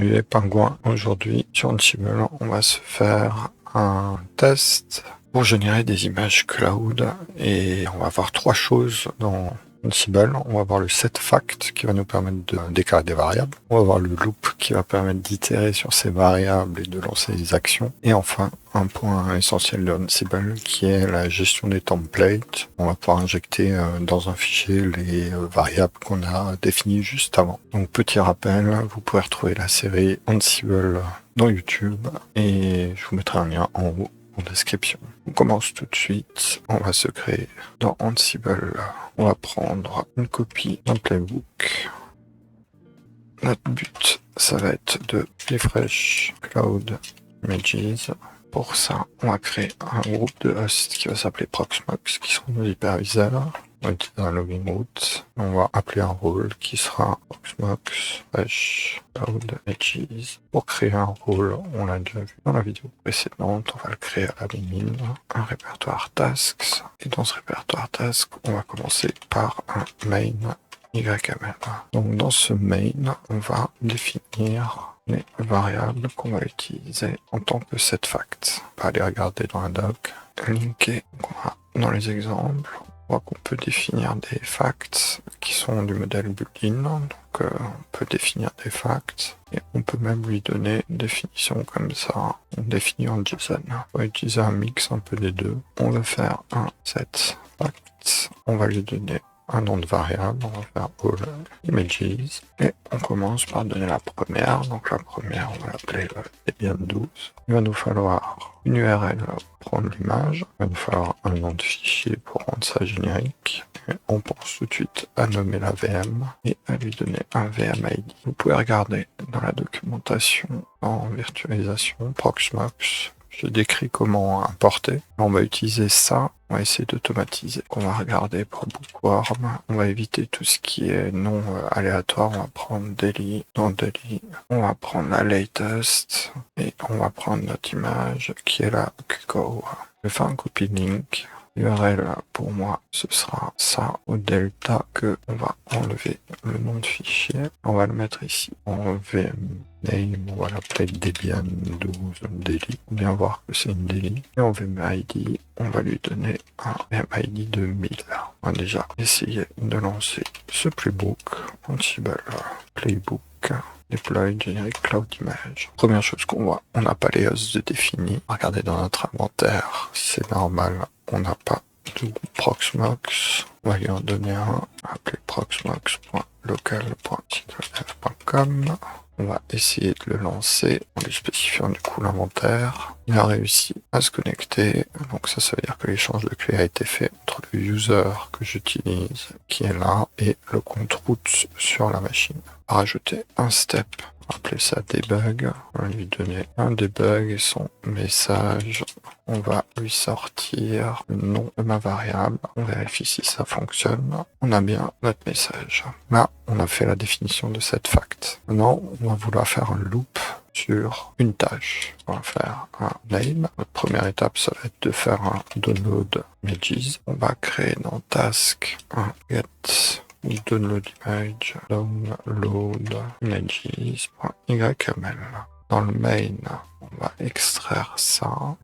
Salut les pingouins, aujourd'hui sur Ansible, on va se faire un test pour générer des images cloud et on va voir trois choses dans Ansible. On va voir le setFact qui va nous permettre de déclarer des variables. On va voir le loop qui va permettre d'itérer sur ces variables et de lancer des actions. Et enfin, un point essentiel de Ansible qui est la gestion des templates. On va pouvoir injecter dans un fichier les variables qu'on a définies juste avant. Donc petit rappel, vous pouvez retrouver la série Ansible dans YouTube et je vous mettrai un lien en haut en description. On commence tout de suite. On va se créer dans Ansible. On va prendre une copie d'un playbook. Notre but, ça va être de refresh cloud images. Pour ça, on va créer un groupe de hosts qui va s'appeler Proxmox, qui seront nos hyperviseurs. On va utiliser un login route. On va appeler un rôle qui sera Proxmox Fresh Cloud Edges. Pour créer un rôle, on l'a déjà vu dans la vidéo précédente, on va le créer à la mine, un répertoire tasks. Et dans ce répertoire tasks, on va commencer par un main YML. Donc dans ce main, on va définir les variables qu'on va utiliser en tant que setFact. On va aller regarder dans la doc, linker dans les exemples. On voit qu'on peut définir des facts qui sont du modèle built-in. Donc on peut définir des facts et on peut même lui donner une définition comme ça. On définit en JSON. On va utiliser un mix un peu des deux. On va faire un setFact. On va lui donner un nom de variable, on va faire all images et on commence par donner la première. Donc la première, on va l'appeler Debian12. Il va nous falloir une URL pour prendre l'image, il va nous falloir un nom de fichier pour rendre ça générique. Et on pense tout de suite à nommer la VM et à lui donner un VMID. Vous pouvez regarder dans la documentation en virtualisation Proxmox. Je décris comment importer. On va utiliser ça. On va essayer d'automatiser. On va regarder pour Bookworm. On va éviter tout ce qui est non aléatoire. On va prendre daily. Dans daily, on va prendre la latest. Et on va prendre notre image qui est la QCO. Je vais faire un copy link. URL pour moi, ce sera ça au delta que on va enlever le nom de fichier. On va le mettre ici en VM name, on va l'appeler Debian12 daily. Bien voir que c'est une daily. Et en VMID, on va lui donner un VMID de 1000. On va déjà essayer de lancer ce playbook. Ansible playbook. Deploy Generic Cloud Image. Première chose qu'on voit, on n'a pas les hosts de définis. Regardez dans notre inventaire, c'est normal, on n'a pas de Proxmox. On va lui en donner un, appelé proxmox.local.com. On va essayer de le lancer en lui spécifiant du coup l'inventaire. Il a réussi à se connecter, donc ça veut dire que l'échange de clés a été fait entre le user que j'utilise, qui est là, et le compte route sur la machine. On va rajouter un step, on va appeler ça debug, on va lui donner un debug et son message. On va lui sortir le nom de ma variable. On vérifie si ça fonctionne. On a bien notre message. Là, on a fait la définition de setFact. Maintenant, on va vouloir faire un loop sur une tâche. On va faire un name. Notre première étape, ça va être de faire un download images. On va créer dans task un get download image, download images.yml. Dans le main, on va extraire ça,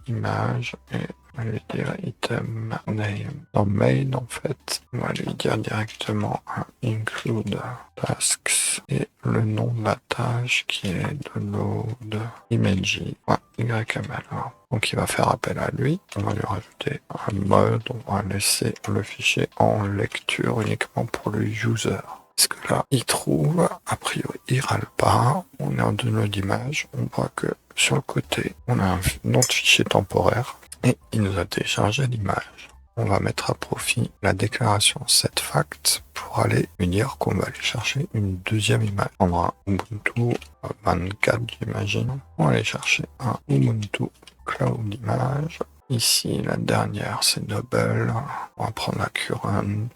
l'image, et on va lui dire item name. Dans main, en fait, on va lui dire directement un include tasks et le nom de la tâche qui est download image.yml. Donc il va faire appel à lui, on va lui rajouter un mode, on va laisser le fichier en lecture uniquement pour le user. Parce que là, il trouve, a priori, il râle pas. On est en download d'image. On voit que sur le côté, on a un nom de fichier temporaire et il nous a téléchargé l'image. On va mettre à profit la déclaration setFact pour aller lui dire qu'on va aller chercher une deuxième image. On prendra un Ubuntu 24, j'imagine. On va aller chercher un Ubuntu Cloud Image. Ici, la dernière, c'est Double. On va prendre la current.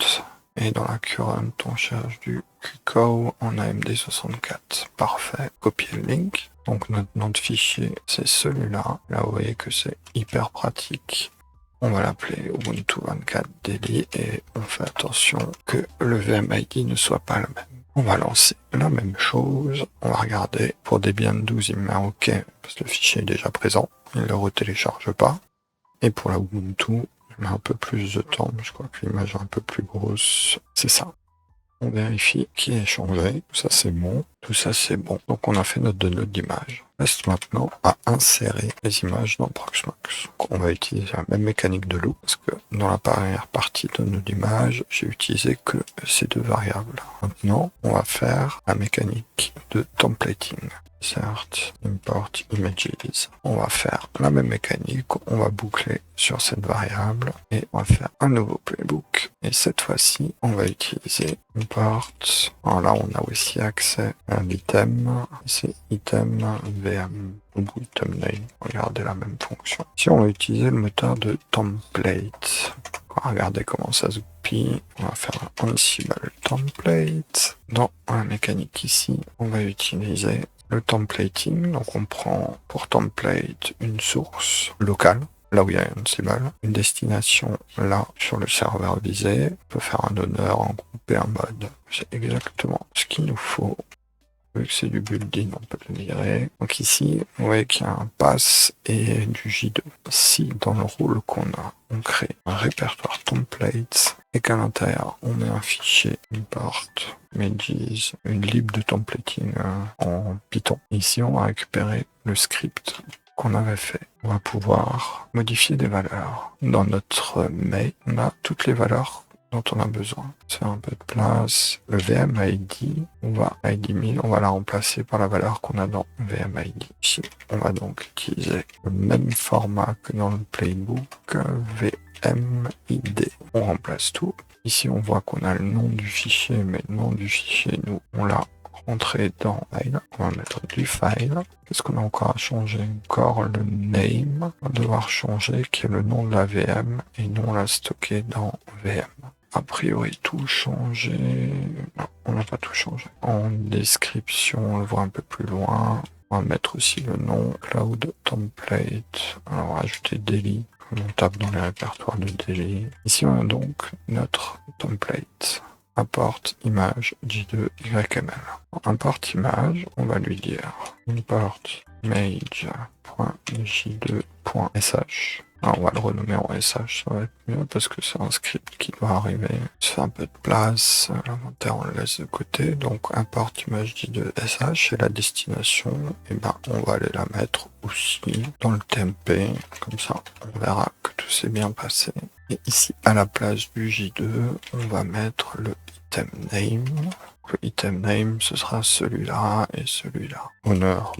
Et dans la current, on cherche du QCO en AMD64. Parfait. Copier le link. Donc notre nom de fichier, c'est celui-là. Là, vous voyez que c'est hyper pratique. On va l'appeler Ubuntu 24 daily et on fait attention que le VMID ne soit pas le même. On va lancer la même chose. On va regarder pour Debian 12, il met un OK parce que le fichier est déjà présent. Il ne le retélécharge pas. Et pour la Ubuntu, il met un peu plus de temps. Mais je crois que l'image est un peu plus grosse. C'est ça. On vérifie qui est changé. Tout ça c'est bon. Tout ça c'est bon. Donc on a fait notre download d'image. Reste maintenant à insérer les images dans Proxmox. Donc on va utiliser la même mécanique de loop parce que dans la première partie de nos images, j'ai utilisé que ces deux variables. Maintenant, on va faire la mécanique de templating. Insert, import images. On va faire la même mécanique, on va boucler sur cette variable et on va faire un nouveau playbook. Et cette fois-ci, on va utiliser import. Alors là, on a aussi accès à l'item. C'est item VM ou item name. Regardez la même fonction. Si on va utiliser le moteur de template, regardez comment ça se goupille. On va faire un Ansible template. Dans la mécanique ici, on va utiliser le templating. Donc on prend pour template une source locale, là où il y a Ansible, une destination là sur le serveur visé. On peut faire un honneur, un groupe et un mode. C'est exactement ce qu'il nous faut. Vu que c'est du built-in, on peut le virer. Donc ici, vous voyez qu'il y a un pass et du J2. Si dans le rôle qu'on a, on crée un répertoire templates et qu'à l'intérieur, on met un fichier import images, une lib de templating en Python. Ici, on va récupérer le script qu'on avait fait. On va pouvoir modifier des valeurs. Dans notre mail, on a toutes les valeurs dont on a besoin. C'est un peu de place. Le VMID, ID 1000, on va la remplacer par la valeur qu'on a dans VMID. Ici, on va donc utiliser le même format que dans le playbook, VMID. On remplace tout. Ici, on voit qu'on a le nom du fichier, mais le nom du fichier, nous, on l'a rentré dans file. On va mettre du file. Qu'est-ce qu'on a encore à changer? Encore le name. On va devoir changer qui est le nom de la VM et nous, on l'a stocké dans VM. A priori, tout changé. Non, on n'a pas tout changé. En description, on le voit un peu plus loin. On va mettre aussi le nom Cloud Template. Alors, on va ajouter Daily, comme on tape dans les répertoires de Daily. Ici, on a donc notre template. Import image J2 YML. Import image, on va lui dire import image.j2.sh. Alors on va le renommer en SH, ça va être mieux parce que c'est un script qui doit arriver. Ça fait un peu de place, l'inventaire on le laisse de côté. Donc import image J2.sh et la destination, et ben on va aller la mettre aussi dans le TMP. Comme ça, on verra que tout s'est bien passé. Et ici, à la place du J2, on va mettre le item name. Le item name, ce sera celui-là et celui-là. Honneur,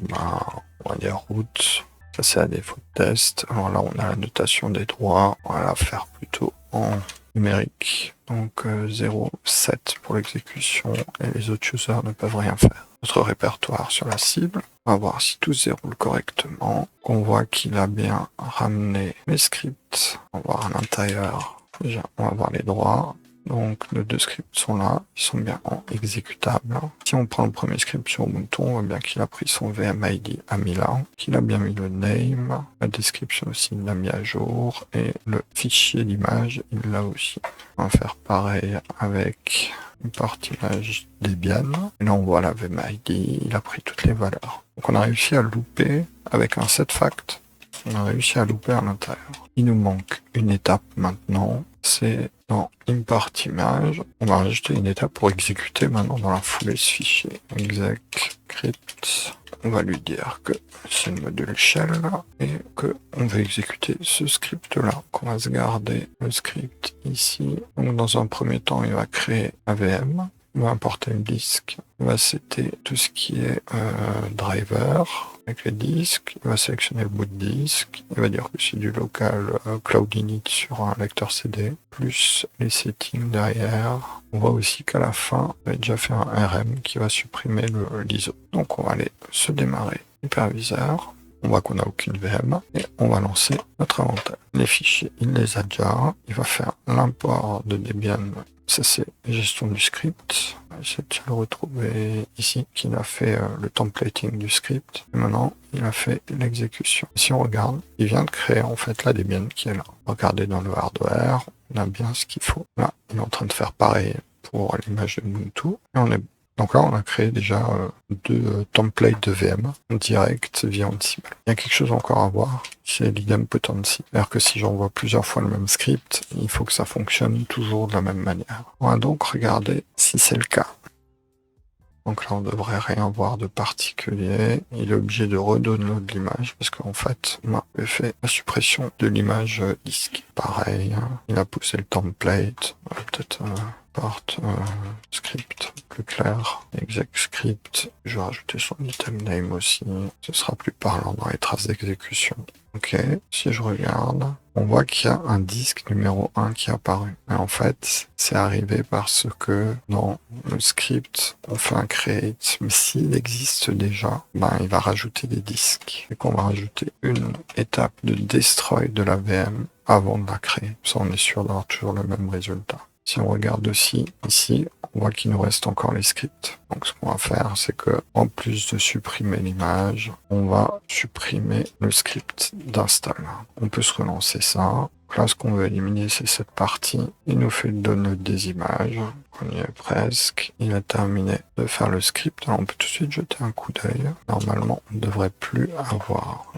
on va dire route. Ça, c'est à défaut de test. Alors là, on a la notation des droits. On va la faire plutôt en numérique. Donc 0,7 pour l'exécution et les autres users ne peuvent rien faire. Notre répertoire sur la cible. On va voir si tout se déroule correctement. On voit qu'il a bien ramené les scripts. On va voir à l'intérieur. Déjà, on va voir les droits. Donc nos deux scripts sont là, ils sont bien en exécutable. Si on prend le premier script sur Ubuntu, on voit bien qu'il a pris son VMID à 1000, qu'il a bien mis le name, la description aussi il l'a mis à jour, et le fichier d'image il l'a aussi. On va faire pareil avec import image Debian. Et là on voit la VMID, il a pris toutes les valeurs. Donc on a réussi à louper avec un setFact. On a réussi à louper à l'intérieur. Il nous manque une étape maintenant, c'est dans import image. On va rajouter une étape pour exécuter maintenant dans la foulée ce fichier. Exec script. On va lui dire que c'est le module shell et que on veut exécuter ce script là. Donc on va se garder le script ici. Donc dans un premier temps, il va créer un VM. Il va importer le disque, il va setter tout ce qui est driver avec les disques, il va sélectionner le bout de disque, il va dire que c'est du local cloud init sur un lecteur CD, plus les settings derrière. On voit aussi qu'à la fin, on a déjà fait un RM qui va supprimer l'ISO. Donc on va aller se démarrer l'hyperviseur. On voit qu'on n'a aucune VM et on va lancer notre inventaire. Les fichiers, il les a déjà. Il va faire l'import de Debian. Ça, c'est gestion du script. On va essayer de le retrouver ici, qu'il a fait le templating du script. Et maintenant, il a fait l'exécution. Si on regarde, il vient de créer en fait la Debian qui est là. Regardez dans le hardware, on a bien ce qu'il faut. Là, il est en train de faire pareil pour l'image de Ubuntu. Et on est Donc là, on a créé déjà deux templates de VM en direct via Ansible. Il y a quelque chose encore à voir, c'est l'idempotency. C'est-à-dire que si j'envoie plusieurs fois le même script, il faut que ça fonctionne toujours de la même manière. On va donc regarder si c'est le cas. Donc là, on devrait rien voir de particulier. Il est obligé de redownload l'image parce qu'en fait, on a fait la suppression de l'image disque. Pareil, hein, il a poussé le template. Peut-être porte script plus clair. Exec script. Je vais rajouter son item name aussi. Ce sera plus parlant dans les traces d'exécution. Ok, si je regarde, on voit qu'il y a un disque numéro 1 qui est apparu. Et en fait, c'est arrivé parce que dans le script, on fait un create, mais s'il existe déjà, ben, il va rajouter des disques. Et qu'on va rajouter une étape de destroy de la VM avant de la créer. Ça, on est sûr d'avoir toujours le même résultat. Si on regarde aussi ici, on voit qu'il nous reste encore les scripts. Donc ce qu'on va faire, c'est que en plus de supprimer l'image, on va supprimer le script d'install. On peut se relancer ça. Donc là, ce qu'on veut éliminer, c'est cette partie. Il nous fait le download des images. On y est presque. Il a terminé de faire le script. Alors on peut tout de suite jeter un coup d'œil. Normalement, on ne devrait plus avoir.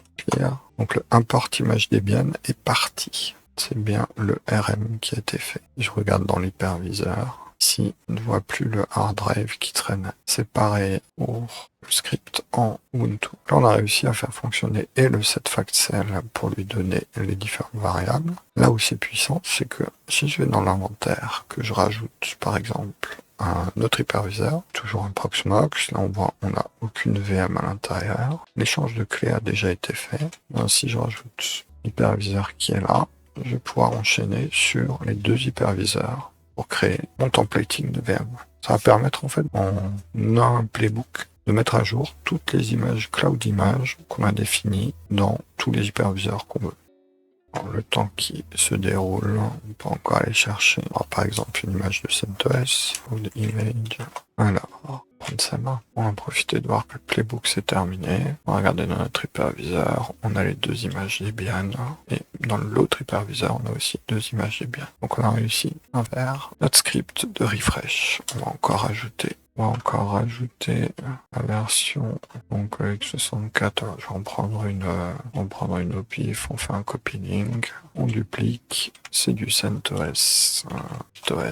Donc le import image Debian est parti. C'est bien le RM qui a été fait. Je regarde dans l'hyperviseur. Ici, on ne voit plus le hard drive qui traîne. C'est pareil pour le script en Ubuntu. Là, on a réussi à faire fonctionner et le setFactCell pour lui donner les différentes variables. Là où c'est puissant, c'est que si je vais dans l'inventaire, que je rajoute par exemple un autre hyperviseur, toujours un Proxmox, là on voit on n'a aucune VM à l'intérieur. L'échange de clés a déjà été fait. Si je rajoute l'hyperviseur qui est là, je vais pouvoir enchaîner sur les deux hyperviseurs pour créer mon templating de VM. Ça va permettre en fait en un playbook de mettre à jour toutes les images cloud images qu'on a définies dans tous les hyperviseurs qu'on veut. Alors, le temps qui se déroule, on peut encore aller chercher par exemple une image de CentOS ou de image. Alors, prendre sa main. On va profiter de voir que le playbook s'est terminé. On va regarder dans notre hyperviseur, on a les deux images Debian et dans l'autre hyperviseur, on a aussi deux images Debian. Donc on a réussi à faire notre script de refresh. On va encore rajouter la version donc avec 64. Alors, je vais en prendre une au pif. On fait un copy link, on duplique. C'est du CentOS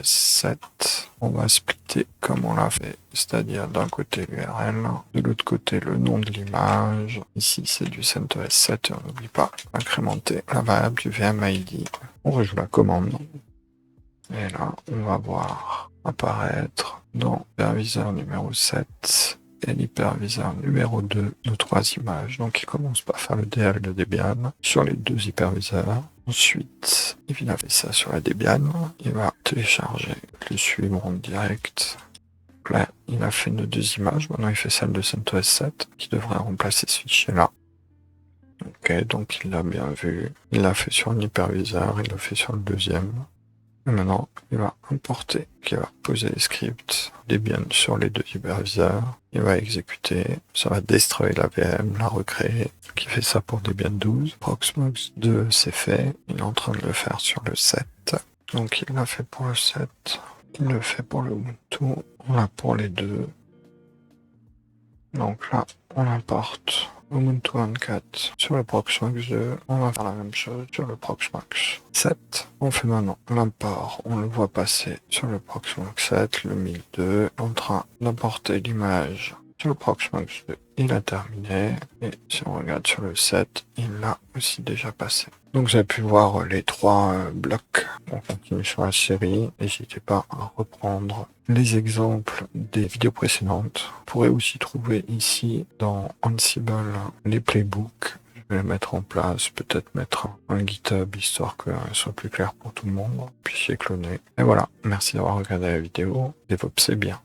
7. On va splitter comme on l'a fait, c'est-à-dire d'un côté l'URL, de l'autre côté le nom de l'image. Ici c'est du CentOS 7 et on n'oublie pas d'incrémenter la variable du VMID. On rejoue la commande. Et là, on va voir apparaître dans l'hyperviseur numéro 7 et l'hyperviseur numéro 2 nos trois images. Donc il commence par faire le DL de Debian sur les deux hyperviseurs. Ensuite, il a fait ça sur la Debian. Il va télécharger le suivre en direct. Là, il a fait nos deux images. Maintenant, il fait celle de CentOS 7 qui devrait remplacer ce fichier-là. Ok, donc il l'a bien vu. Il l'a fait sur un hyperviseur, il l'a fait sur le deuxième. Et maintenant, il va importer, il va poser les scripts Debian sur les deux hyperviseurs. Il va exécuter, ça va destroy la VM, la recréer. Donc il fait ça pour Debian 12. Proxmox 2, c'est fait. Il est en train de le faire sur le 7. Donc il l'a fait pour le 7. Il le fait pour le Ubuntu. On l'a pour les deux. Donc là, on importe Ubuntu 24 sur le Proxmox 2, on va faire la même chose sur le Proxmox 7. On fait maintenant l'import, on le voit passer sur le Proxmox 7, le 1002, en train d'importer l'image sur le Proxmox 2. Il a terminé, et si on regarde sur le 7, il l'a aussi déjà passé. Donc vous avez pu voir les trois blocs. On continue sur la série. N'hésitez pas à reprendre les exemples des vidéos précédentes. Vous pourrez aussi trouver ici dans Ansible les playbooks. Je vais les mettre en place, peut-être mettre un GitHub histoire que ce soit plus clair pour tout le monde. Puissiez cloner. Et voilà, merci d'avoir regardé la vidéo. DevOps c'est bien.